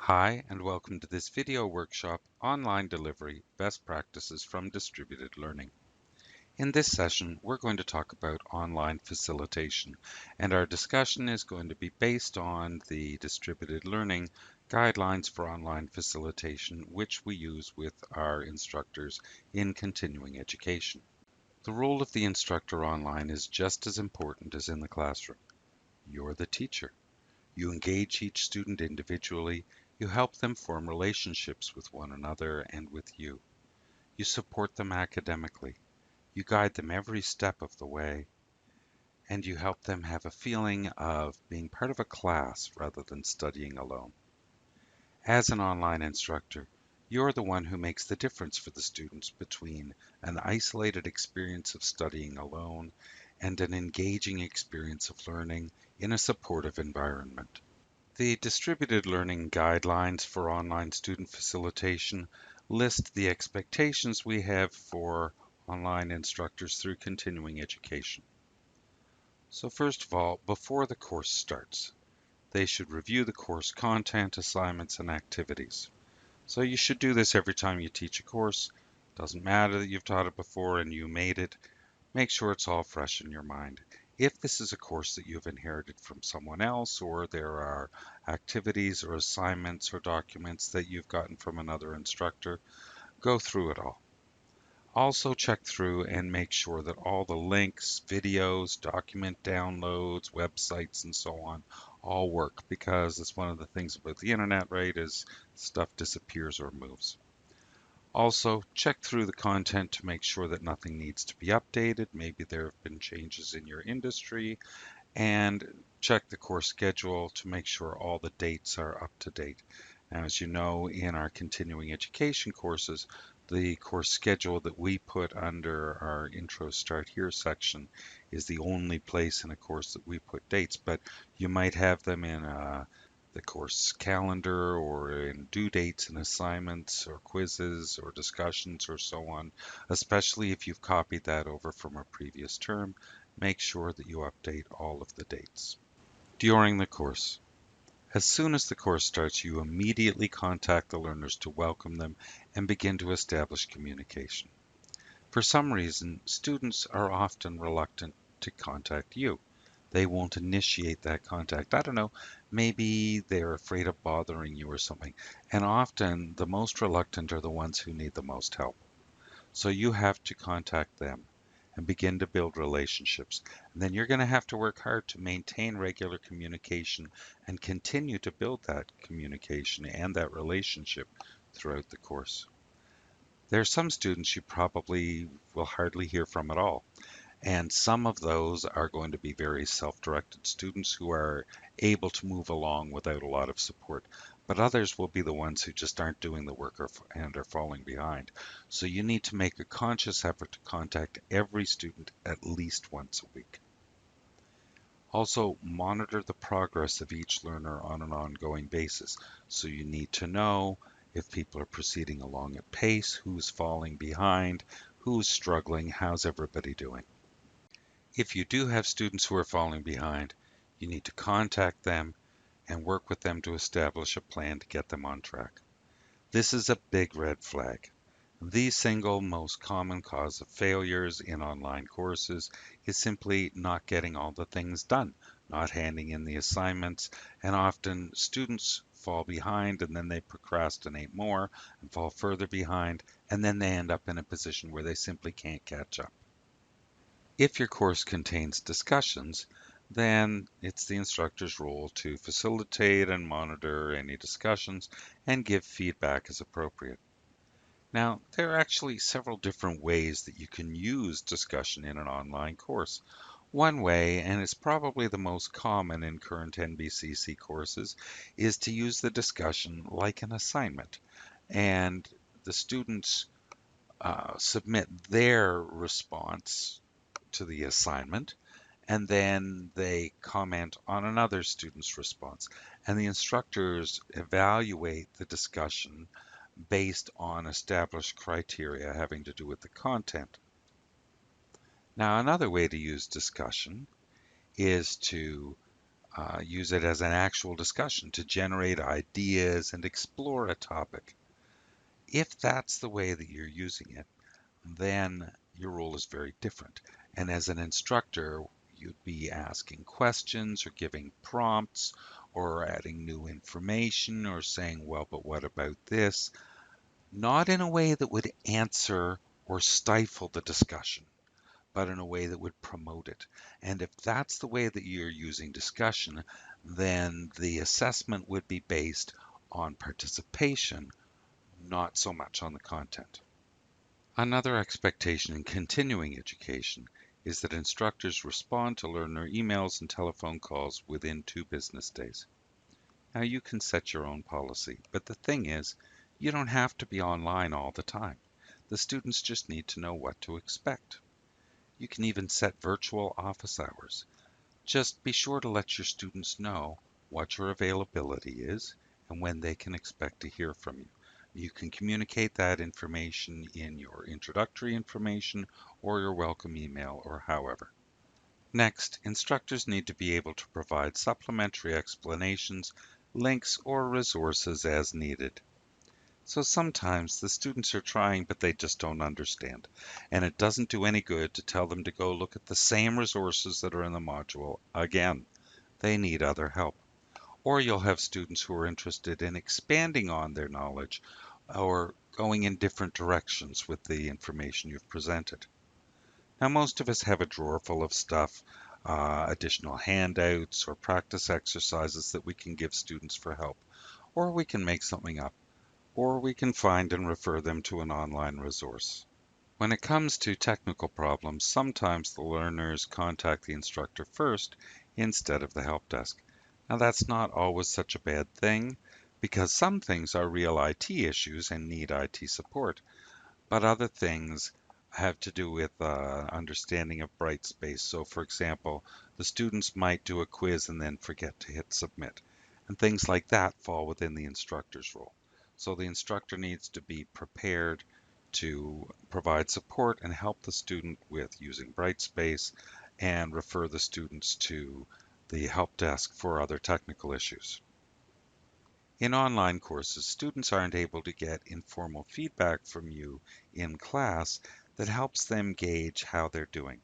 Hi, and welcome to this video workshop, Online Delivery, Best Practices from Distributed Learning. In this session, we're going to talk about online facilitation, and our discussion is going to be based on the distributed learning guidelines for online facilitation, which we use with our instructors in continuing education. The role of the instructor online is just as important as in the classroom. You're the teacher. You engage each student individually, you help them form relationships with one another and with you. You support them academically, you guide them every step of the way, and you help them have a feeling of being part of a class rather than studying alone. As an online instructor, you're the one who makes the difference for the students between an isolated experience of studying alone and an engaging experience of learning in a supportive environment. The Distributed Learning Guidelines for Online Student Facilitation list the expectations we have for online instructors through continuing education. So first of all, before the course starts, they should review the course content, assignments, and activities. So you should do this every time you teach a course. Doesn't matter that you've taught it before and you made it. Make sure it's all fresh in your mind. If this is a course that you've inherited from someone else, or there are activities or assignments or documents that you've gotten from another instructor, go through it all. Also check through and make sure that all the links, videos, document downloads, websites, and so on all work, because it's one of the things about the internet, right, is stuff disappears or moves. Also, check through the content to make sure that nothing needs to be updated. Maybe there have been changes in your industry, and check the course schedule to make sure all the dates are up to date. Now, as you know, in our continuing education courses, the course schedule that we put under our Intro Start Here section is the only place in a course that we put dates, but you might have them in the course calendar or in due dates and assignments or quizzes or discussions or so on, especially if you've copied that over from a previous term. Make sure that you update all of the dates. During the course. As soon as the course starts, you immediately contact the learners to welcome them and begin to establish communication. For some reason, students are often reluctant to contact you. They won't initiate that contact. I don't know, maybe they're afraid of bothering you or something. And often the most reluctant are the ones who need the most help. So you have to contact them and begin to build relationships. And then you're going to have to work hard to maintain regular communication and continue to build that communication and that relationship throughout the course. There are some students you probably will hardly hear from at all. And some of those are going to be very self-directed students who are able to move along without a lot of support. But others will be the ones who just aren't doing the work and are falling behind. So you need to make a conscious effort to contact every student at least once a week. Also, monitor the progress of each learner on an ongoing basis. So you need to know if people are proceeding along at pace, who's falling behind, who's struggling, how's everybody doing. If you do have students who are falling behind, you need to contact them and work with them to establish a plan to get them on track. This is a big red flag. The single most common cause of failures in online courses is simply not getting all the things done, not handing in the assignments, and often students fall behind and then they procrastinate more and fall further behind, and then they end up in a position where they simply can't catch up. If your course contains discussions, then it's the instructor's role to facilitate and monitor any discussions and give feedback as appropriate. Now, there are actually several different ways that you can use discussion in an online course. One way, and it's probably the most common in current NBCC courses, is to use the discussion like an assignment. And the students submit their response to the assignment, and then they comment on another student's response. And the instructors evaluate the discussion based on established criteria having to do with the content. Now, another way to use discussion is to Use it as an actual discussion to generate ideas and explore a topic. If that's the way that you're using it, then your role is very different. And as an instructor, you'd be asking questions or giving prompts or adding new information or saying, well, but what about this? Not in a way that would answer or stifle the discussion, but in a way that would promote it. And if that's the way that you're using discussion, then the assessment would be based on participation, not so much on the content. Another expectation in continuing education is that instructors respond to learner emails and telephone calls within 2 business days. Now you can set your own policy, but the thing is, you don't have to be online all the time. The students just need to know what to expect. You can even set virtual office hours. Just be sure to let your students know what your availability is and when they can expect to hear from you. You can communicate that information in your introductory information or your welcome email or however. Next, instructors need to be able to provide supplementary explanations, links, or resources as needed. So sometimes the students are trying, but they just don't understand. And it doesn't do any good to tell them to go look at the same resources that are in the module again. They need other help. Or you'll have students who are interested in expanding on their knowledge or going in different directions with the information you've presented. Now, most of us have a drawer full of stuff, additional handouts or practice exercises that we can give students for help, or we can make something up, or we can find and refer them to an online resource. When it comes to technical problems, sometimes the learners contact the instructor first instead of the help desk. Now that's not always such a bad thing, because some things are real IT issues and need IT support, but other things have to do with understanding of Brightspace. So for example, the students might do a quiz and then forget to hit submit, and things like that fall within the instructor's role. So the instructor needs to be prepared to provide support and help the student with using Brightspace and refer the students to the help desk for other technical issues. In online courses, students aren't able to get informal feedback from you in class that helps them gauge how they're doing.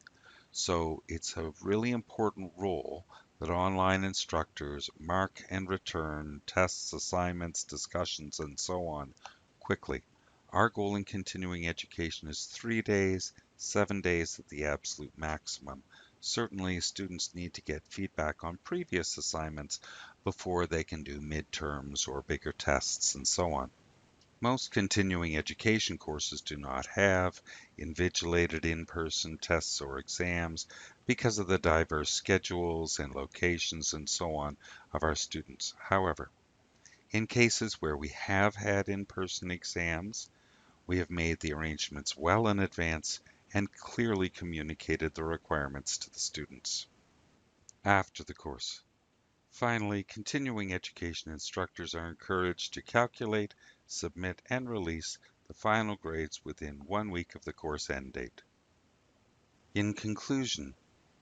So it's a really important role that online instructors mark and return tests, assignments, discussions, and so on quickly. Our goal in continuing education is 3 days, 7 days at the absolute maximum. Certainly, students need to get feedback on previous assignments before they can do midterms or bigger tests and so on. Most continuing education courses do not have invigilated in-person tests or exams because of the diverse schedules and locations and so on of our students. However, in cases where we have had in-person exams, we have made the arrangements well in advance and clearly communicated the requirements to the students. After the course. Finally, continuing education instructors are encouraged to calculate, submit, and release the final grades within 1 week of the course end date. In conclusion,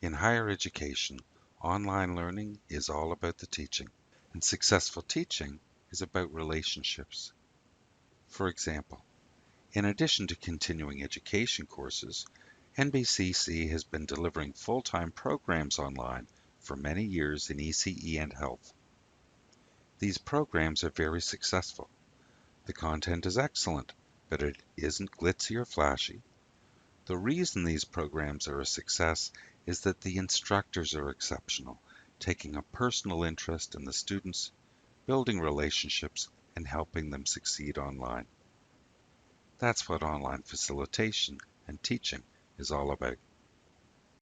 in higher education, online learning is all about the teaching, and successful teaching is about relationships. For example, in addition to continuing education courses, NBCC has been delivering full-time programs online for many years in ECE and health. These programs are very successful. The content is excellent, but it isn't glitzy or flashy. The reason these programs are a success is that the instructors are exceptional, taking a personal interest in the students, building relationships, and helping them succeed online. That's what online facilitation and teaching is all about.